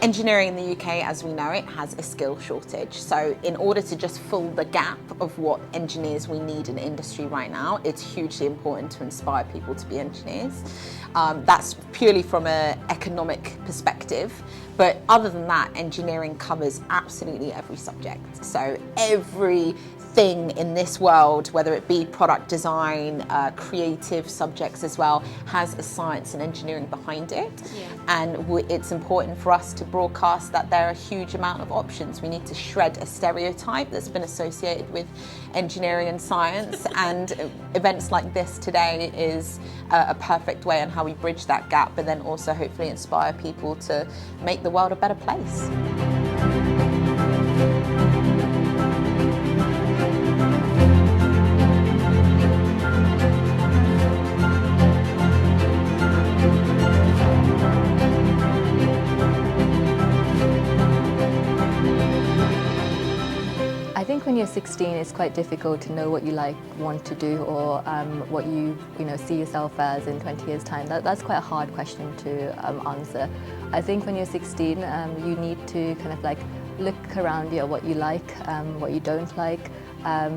Engineering in the UK, as we know it, has a skill shortage. So in order to just fill the gap of what engineers we need in industry right now, it's hugely important to inspire people to be engineers. That's purely from an economic perspective. But other than that, engineering covers absolutely every subject. So everything in this world, whether it be product design, creative subjects as well, has a science and engineering behind it. Yeah. And it's important for us to broadcast that there are a huge amount of options. We need to shred a stereotype that's been associated with engineering and science, and events like this today is a perfect way on how we bridge that gap, but then also hopefully inspire people to make the world a better place. I think when you're 16, it's quite difficult to know what you want to do, or what you see yourself as in 20 years' time. That's quite a hard question to answer. I think when you're 16, you need to kind of look around you at what you like, what you don't like,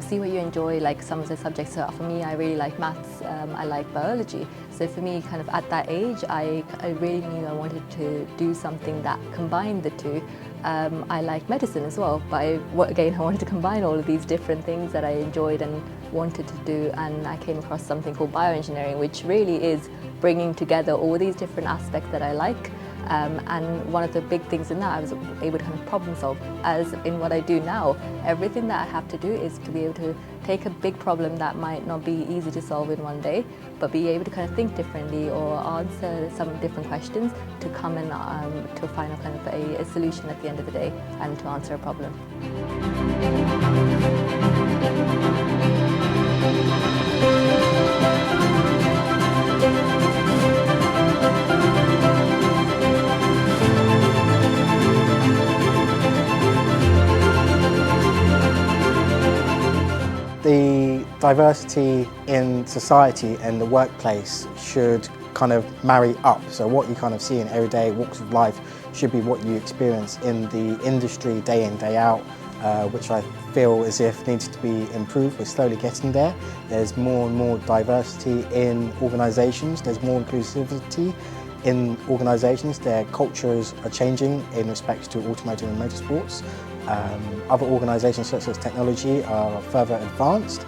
see what you enjoy, like some of the subjects. So for me, I really like maths, I like biology. So for me, kind of at that age, I really knew I wanted to do something that combined the two. I like medicine as well, but again, I wanted to combine all of these different things that I enjoyed and wanted to do, and I came across something called bioengineering, which really is bringing together all these different aspects that I like. And one of the big things in that, I was able to kind of problem solve, as in what I do now. Everything that I have to do is to be able to take a big problem that might not be easy to solve in one day, but be able to kind of think differently or answer some different questions to come in to a final kind of a solution at the end of the day and to answer a problem. The diversity in society and the workplace should kind of marry up. So what you kind of see in everyday walks of life should be what you experience in the industry day in, day out, which I feel as if needs to be improved. We're slowly getting there. There's more and more diversity in organisations. There's more inclusivity in organisations. Their cultures are changing in respect to automotive and motorsports. Other organisations such as technology are further advanced,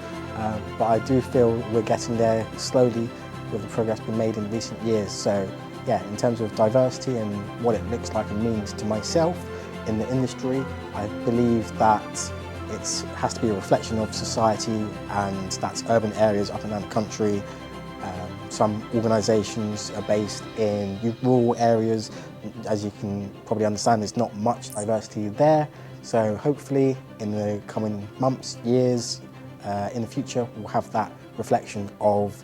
but I do feel we're getting there slowly with the progress being made in recent years. So yeah, in terms of diversity and what it looks like and means to myself in the industry, I believe that it has to be a reflection of society, and that's urban areas up and down the country. Some organisations are based in rural areas. As you can probably understand, there's not much diversity there. So hopefully in the coming months, years, in the future, we'll have that reflection of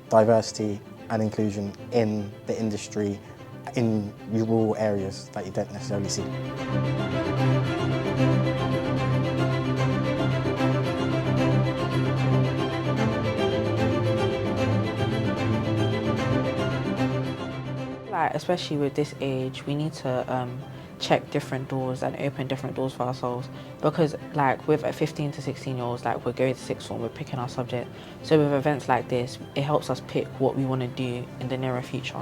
diversity and inclusion in the industry in rural areas that you don't necessarily see. Especially with this age, we need to check different doors and open different doors for ourselves, because with 15 to 16-year-olds, we're going to sixth form, we're picking our subject. So with events like this, it helps us pick what we want to do in the nearer future.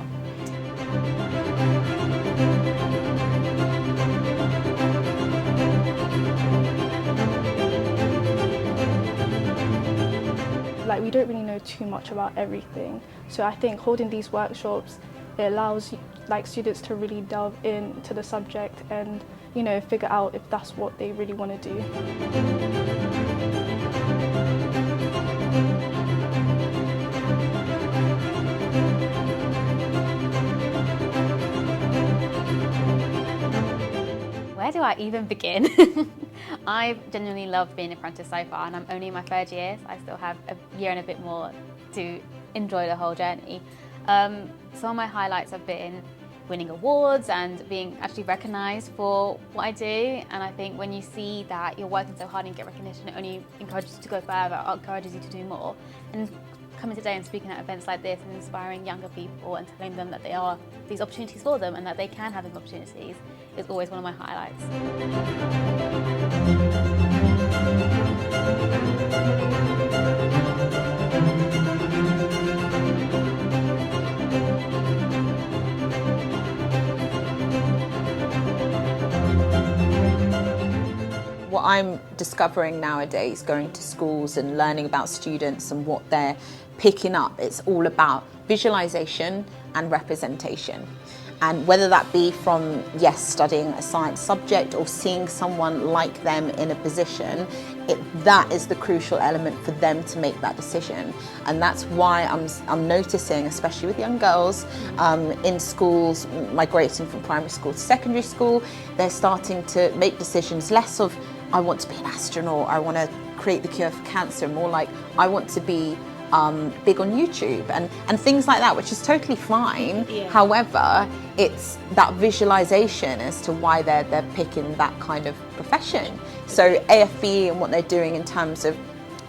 We don't really know too much about everything. So I think holding these workshops, it allows students to really delve into the subject and figure out if that's what they really want to do. Where do I even begin? I've genuinely loved being an apprentice so far, and I'm only in my third year, so I still have a year and a bit more to enjoy the whole journey. Some of my highlights have been winning awards and being actually recognised for what I do, and I think when you see that you're working so hard and get recognition, it only encourages you to go further, or encourages you to do more. And coming today and speaking at events like this and inspiring younger people and telling them that there are these opportunities for them and that they can have these opportunities is always one of my highlights. What I'm discovering nowadays, going to schools and learning about students and what they're picking up, it's all about visualization and representation. And whether that be from, yes, studying a science subject or seeing someone like them in a position, that is the crucial element for them to make that decision. And that's why I'm noticing, especially with young girls in schools, migrating from primary school to secondary school, they're starting to make decisions less of, I want to be an astronaut, I want to create the cure for cancer, more like, I want to be big on YouTube and things like that, which is totally fine. Yeah. However, it's that visualization as to why they're picking that kind of profession. So AFBE and what they're doing in terms of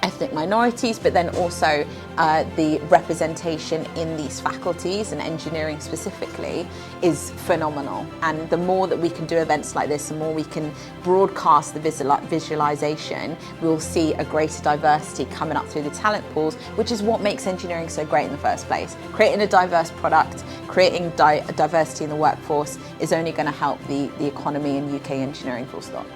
ethnic minorities, but then also the representation in these faculties and engineering specifically is phenomenal. And the more that we can do events like this, the more we can broadcast the visualization, we'll see a greater diversity coming up through the talent pools, which is what makes engineering so great in the first place. Creating a diverse product, creating diversity in the workforce is only going to help the economy and UK engineering, full stop.